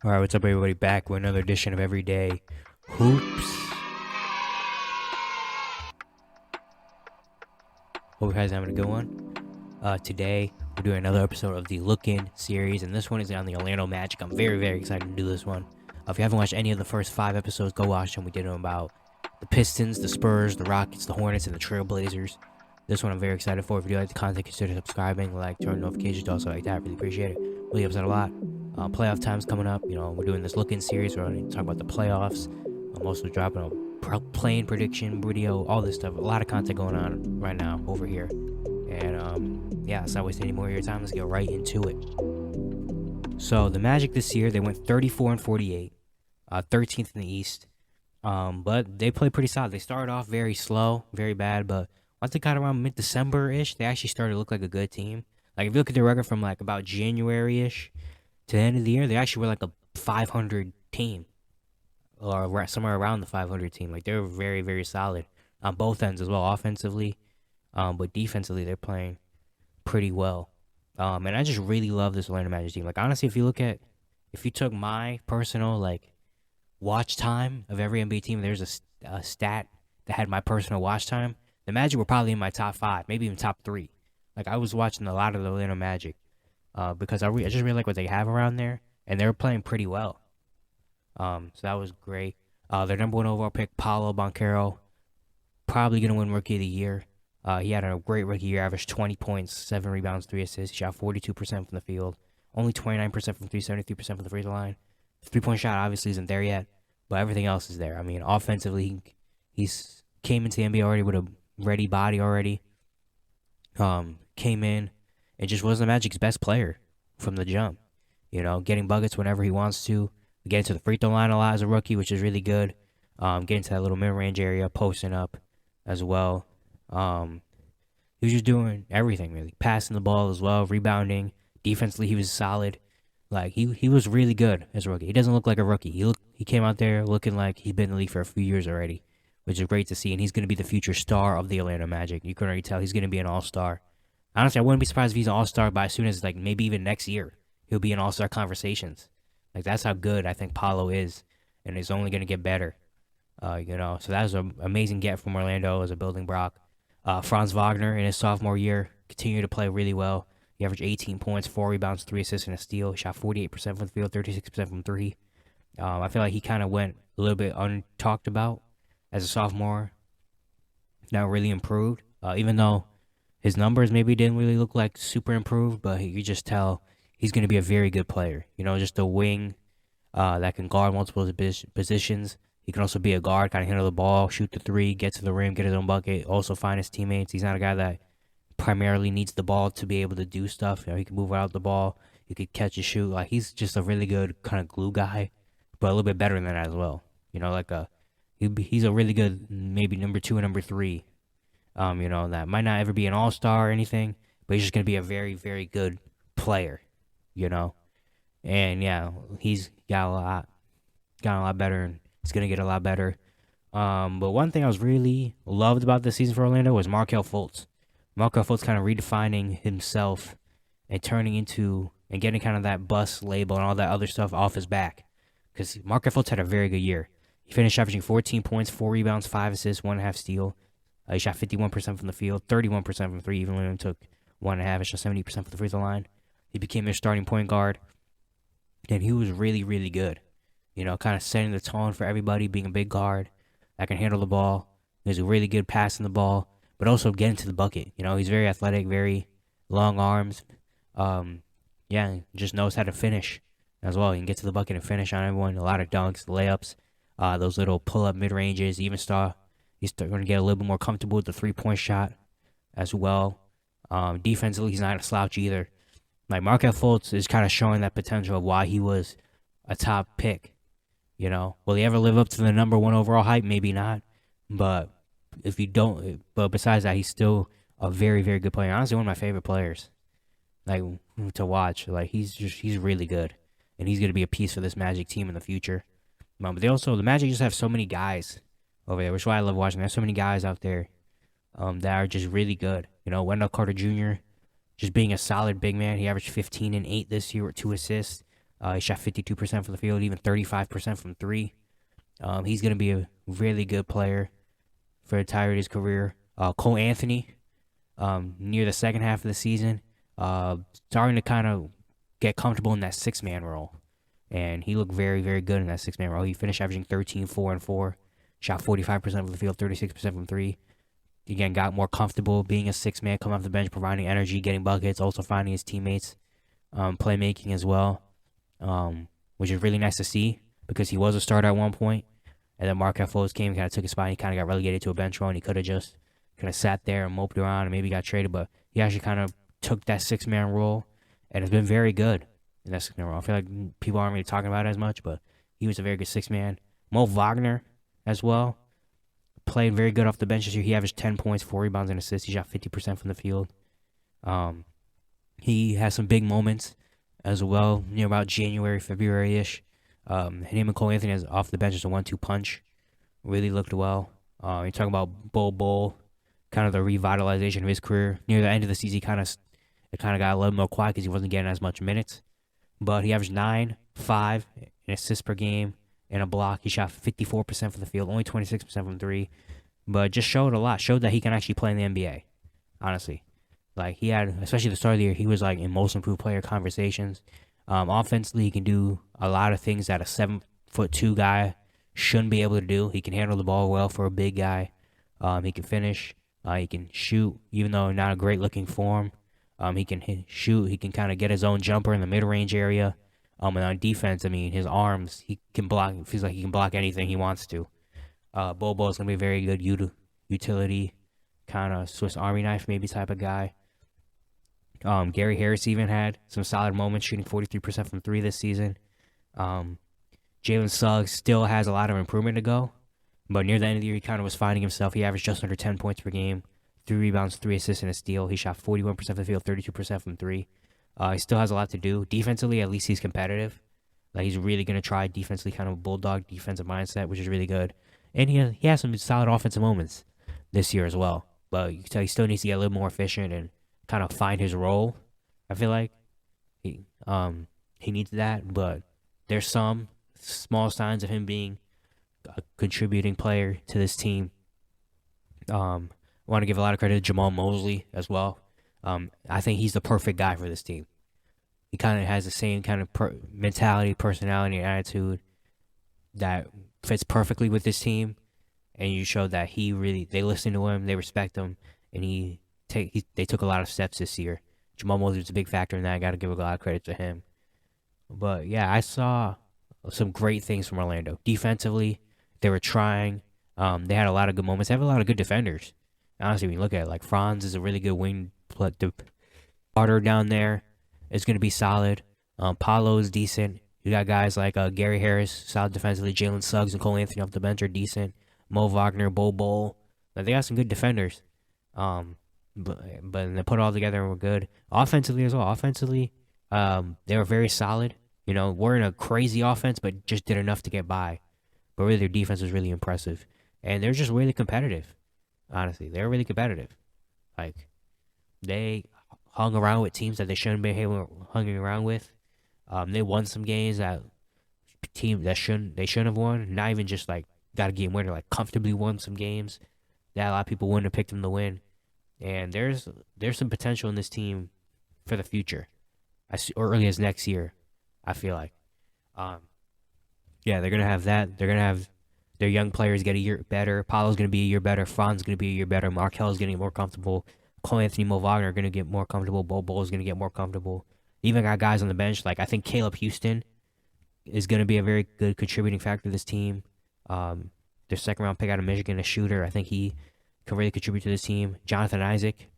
Alright, what's up everybody, back with another edition of Everyday Hoops. Hope you guys are having a good one. Today, we're doing another episode of the Look-In series, and this one is on the Orlando Magic. I'm very, very excited to do this one. If you haven't watched any of the first 5 episodes, go watch them. We did them about the Pistons, the Spurs, the Rockets, the Hornets, and the Trailblazers. This one I'm very excited for. If you do like the content, consider subscribing, like, turn notifications, also like that. Really appreciate it. Really helps out a lot. Playoff time's coming up. We're doing this Look-In series. We're going to talk about the playoffs. I'm also dropping a playing prediction video, all this stuff. A lot of content going on right now over here. And let's not waste any more of your time. Let's get right into it. So the Magic this year, they went 34-48, 13th in the East. But they played pretty solid. They started off very slow, very bad, but once they got around mid-December-ish, they actually started to look like a good team. Like, if you look at their record from, like, about January-ish to the end of the year, they actually were, like, a 500 team. Or somewhere around the 500 team. Like, they were very, very solid on both ends as well, offensively. But defensively, they're playing pretty well. And I just really love this Orlando Magic team. Like, honestly, if you took my personal, like, watch time of every NBA team, there's a stat that had my personal watch time, the Magic were probably in my top 5, maybe even top 3. Like, I was watching a lot of the Orlando Magic because I just really like what they have around there, and they were playing pretty well. So that was great. Their number 1 overall pick, Paolo Banchero, probably going to win Rookie of the Year. He had a great rookie year, averaged 20 points, 7 rebounds, 3 assists. He shot 42% from the field, only 29% from 3, 73% from the free throw line. The three-point shot obviously isn't there yet, but everything else is there. I mean, offensively, he's came into the NBA already with a ready body already. Came in and just was the Magic's best player from the jump. Getting buckets whenever he wants to. Getting to the free throw line a lot as a rookie, which is really good. Getting to that little mid-range area, posting up as well. He was just doing everything, really. Passing the ball as well, rebounding. Defensively, he was solid. Like, he was really good as a rookie. He doesn't look like a rookie. He came out there looking like he's been in the league for a few years already, which is great to see. And he's going to be the future star of the Orlando Magic. You can already tell he's going to be an all-star. Honestly, I wouldn't be surprised if he's an all-star by as soon as, like, maybe even next year. He'll be in all-star conversations. Like, that's how good I think Paolo is, and it's only going to get better. So that was an amazing get from Orlando as a building block. Franz Wagner in his sophomore year continued to play really well. He averaged 18 points, 4 rebounds, 3 assists, and a steal. He shot 48% from the field, 36% from 3. I feel like he kind of went a little bit untalked about as a sophomore. Now really improved, even though his numbers maybe didn't really look like super improved, but you just tell he's going to be a very good player. Just a wing that can guard multiple positions. He can also be a guard, kind of handle the ball, shoot the 3, get to the rim, get his own bucket, also find his teammates. He's not a guy that primarily needs the ball to be able to do stuff. He can move without the ball. He could catch and shoot. Like, he's just a really good kind of glue guy, but a little bit better than that as well. He's a really good maybe number 2 and number 3. That might not ever be an all-star or anything, but he's just going to be a very, very good player, And yeah, he's got a lot better, and it's going to get a lot better. But one thing I was really loved about this season for Orlando was Markelle Fultz. Markelle Fultz kind of redefining himself and turning into and getting kind of that bust label and all that other stuff off his back. Because Markelle Fultz had a very good year. He finished averaging 14 points, 4 rebounds, 5 assists, 1.5 steal. He shot 51% from the field, 31% from 3, even when he took 1.5, shot 70% from the free throw line. He became their starting point guard. And he was really, really good. Kind of setting the tone for everybody, being a big guard that can handle the ball. He's a really good passing the ball, but also getting to the bucket. He's very athletic, very long arms. Just knows how to finish as well. He can get to the bucket and finish on everyone. A lot of dunks, layups, those little pull-up mid-ranges. He's starting to get a little bit more comfortable with the three-point shot as well. Defensively, he's not a slouch either. Like, Markelle Fultz is kind of showing that potential of why he was a top pick. Will he ever live up to the number 1 overall hype? Maybe not. But besides that, he's still a very, very good player. Honestly, one of my favorite players, like, to watch. Like, he's really good, and he's gonna be a piece for this Magic team in the future. But the Magic just have so many guys over there, which is why I love watching. There's so many guys out there, that are just really good. Wendell Carter Jr. just being a solid big man. He averaged 15 and 8 this year with 2 assists. He shot 52% from the field, even 35% from three. He's going to be a really good player for the entirety of his career. Cole Anthony, near the second half of the season, starting to kind of get comfortable in that six-man role. And he looked very, very good in that six-man role. He finished averaging 13, 4, and 4. Shot 45% from the field, 36% from three. Again, got more comfortable being a six-man, coming off the bench, providing energy, getting buckets, also finding his teammates, playmaking as well, which is really nice to see because he was a starter at one point. And then Markelle Fultz came, kind of took his spot. And he kind of got relegated to a bench role, and he could have just kind of sat there and moped around and maybe got traded. But he actually kind of took that six-man role and has been very good in that six-man role. I feel like people aren't really talking about it as much, but he was a very good six-man. Mo Wagner as well played very good off the bench this year. He averaged 10 points, 4 rebounds, and assists. He shot 50% from the field. He has some big moments as well, near about January, February-ish. Him and Cole Anthony as off the bench as a 1-2 punch. Really looked well. You're talking about Bol, kind of the revitalization of his career. Near the end of the season, it kind of got a little more quiet because he wasn't getting as much minutes. But he averaged 9, 5, and assists per game and a block. He shot 54% from the field, only 26% from three. But just showed a lot. Showed that he can actually play in the NBA, honestly. Like, he had, especially the start of the year, he was like in most improved player conversations. Offensively, he can do a lot of things that a 7'2" guy shouldn't be able to do. He can handle the ball well for a big guy. He can finish. He can shoot, even though not a great looking form. He can shoot. He can kind of get his own jumper in the mid range area. And on defense, I mean, his arms, he can block. It feels like he can block anything he wants to. Bobo is gonna be a very good utility, kind of Swiss Army knife maybe type of guy. Gary Harris even had some solid moments, shooting 43% from three this season. Jalen Suggs still has a lot of improvement to go, but near the end of the year, he kind of was finding himself. He averaged just under 10 points per game, 3 rebounds, 3 assists, and a steal. He shot 41% from the field, 32% from three. He still has a lot to do. Defensively, at least he's competitive. Like, he's really going to try defensively, kind of a bulldog defensive mindset, which is really good. And he has some solid offensive moments this year as well. But you can tell he still needs to get a little more efficient and kind of find his role. I feel like he needs that, but there's some small signs of him being a contributing player to this team. I want to give a lot of credit to Jamal Mosley as well. I think he's the perfect guy for this team. He kind of has the same kind of mentality, personality, and attitude that fits perfectly with this team. And you showed that they listen to him, they respect him, and they took a lot of steps this year. Jamal Mosley was a big factor in that. I got to give a lot of credit to him. But yeah, I saw some great things from Orlando. Defensively, they were trying. They had a lot of good moments. They have a lot of good defenders. Honestly, when you look at it, like Franz is a really good wing. Carter down there is going to be solid. Paulo is decent. You got guys like Gary Harris, solid defensively. Jalen Suggs and Cole Anthony off the bench are decent. Mo Wagner, Bol. Like, they got some good defenders. But they put it all together and were good. Offensively as well. Offensively, they were very solid. You know, weren't a crazy offense, but just did enough to get by. But really, their defense was really impressive. And they're just really competitive. Honestly, they're really competitive. Like, they hung around with teams that they shouldn't be hanging around with. They won some games that teams that shouldn't have won. Not even just like got a game winner, like comfortably won some games that a lot of people wouldn't have picked them to win. And there's some potential in this team for the future, as early as next year. I feel like, yeah, they're gonna have that. They're gonna have their young players get a year better. Paulo's gonna be a year better. Fran's gonna be a year better. Markel's getting more comfortable. Cole Anthony, Mo Wagner are gonna get more comfortable. Bol is gonna get more comfortable. Even got guys on the bench like I think Caleb Houston is gonna be a very good contributing factor to this team. Their second round pick out of Michigan, a shooter. I think he can really contribute to this team. Jonathan Isaac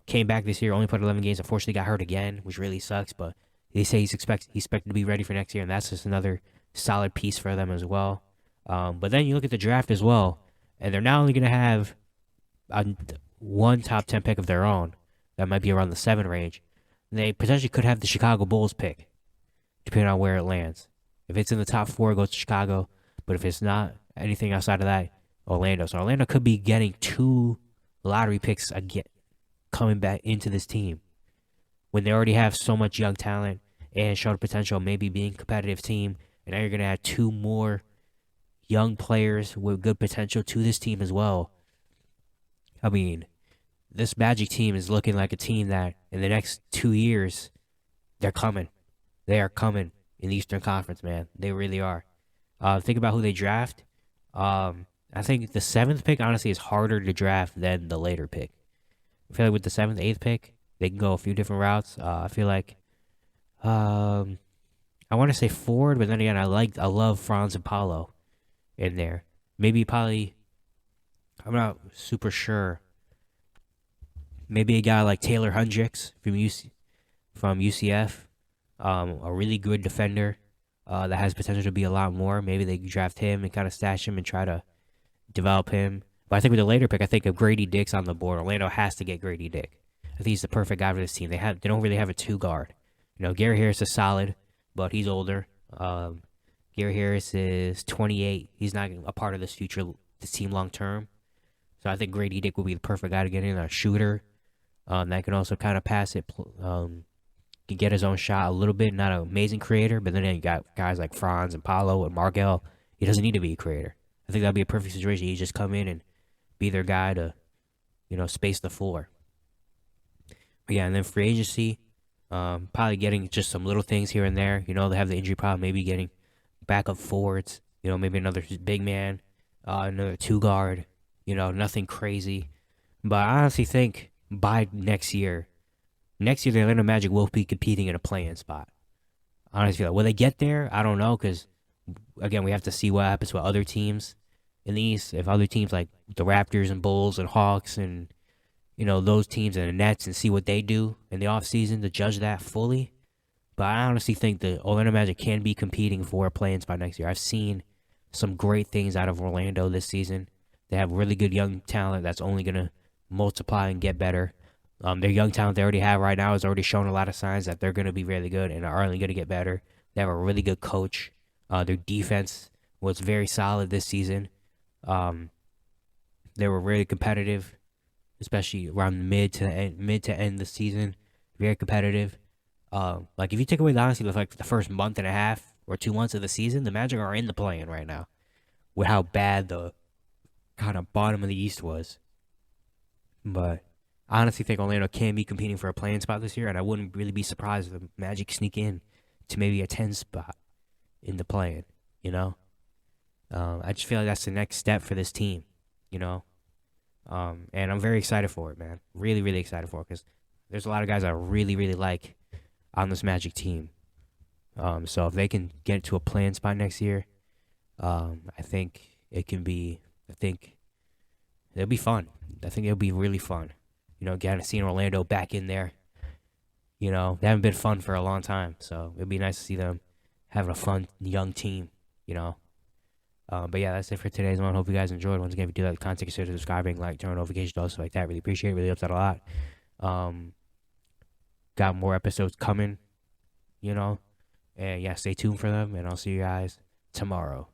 came back this year, only played 11 games. Unfortunately, got hurt again, which really sucks. But they say he's expected to be ready for next year, and that's just another solid piece for them as well. But then you look at the draft as well, and they're not only going to have one top 10 pick of their own that might be around the 7 range. They potentially could have the Chicago Bulls pick, depending on where it lands. If it's in the top 4, it goes to Chicago. But if it's not anything outside of that, Orlando. So Orlando could be getting 2 lottery picks again, coming back into this team when they already have so much young talent. and showed potential of maybe being a competitive team. And now you're gonna add 2 more young players with good potential to this team as well. I mean, this Magic team is looking like a team that in the next 2 years they're coming. They are coming in the Eastern Conference, man. They really are. Think about who they draft. I think the 7th pick honestly is harder to draft than the later pick. I feel like with the 7th, 8th pick, they can go a few different routes. I feel like I want to say Ford, but then again, I love Franz and Paulo in there. Maybe probably I'm not super sure. Maybe a guy like Taylor Hendricks from UCF, a really good defender that has potential to be a lot more. Maybe they draft him and kind of stash him and try to develop him. But I think with the later pick, I think if Grady Dick's on the board, Orlando has to get Grady Dick. I think he's the perfect guy for this team. They don't really have a 2 guard. Gary Harris is solid, but he's older. Gary Harris is 28. He's not a part of this team long term. So I think Grady Dick will be the perfect guy to get in, a shooter that can also kind of pass it, can get his own shot a little bit. Not an amazing creator, but then you got guys like Franz and Paulo and Markel. He doesn't need to be a creator. I think that'd be a perfect situation. He just come in and be their guy to, space the floor. But yeah, and then free agency, probably getting just some little things here and there. They have the injury problem. Maybe getting backup forwards. Maybe another big man, another 2 guard. Nothing crazy. But I honestly think by next year, the Orlando Magic will be competing in a play-in spot. Honestly, will they get there? I don't know, because again, we have to see what happens with other teams in the East. If other teams like the Raptors and Bulls and Hawks and those teams and the Nets, and see what they do in the offseason to judge that fully. But I honestly think the Orlando Magic can be competing for a play-in spot next year. I've seen some great things out of Orlando this season. They have really good young talent that's only going to multiply and get better. Their young talent they already have right now has already shown a lot of signs that they're going to be really good and are only going to get better. They have a really good coach. Their defense was very solid this season. They were really competitive, especially around mid to end the season. Very competitive. Like if you take away the honesty of like the first month and a half or 2 months of the season, the Magic are in the play-in right now with how bad the kind of bottom of the East was. But I honestly think Orlando can be competing for a play-in spot this year, and I wouldn't really be surprised if the Magic sneak in to maybe a 10 spot in the play-in. I just feel like that's the next step for this team. And I'm very excited for it, man. Really, really excited for it, because there's a lot of guys I really, really like on this Magic team. So if they can get to a play-in spot next year, I think it can be. I think it'll be fun. I think it'll be really fun. Getting seeing Orlando back in there. They haven't been fun for a long time, so it'd be nice to see them having a fun young team. But yeah, that's it for today's one. Hope you guys enjoyed. Once again, if you do like the content, consider subscribing, like, turn on notifications, all stuff like that. Really appreciate it. Really helps out a lot. Got more episodes coming, and yeah, stay tuned for them, and I'll see you guys tomorrow.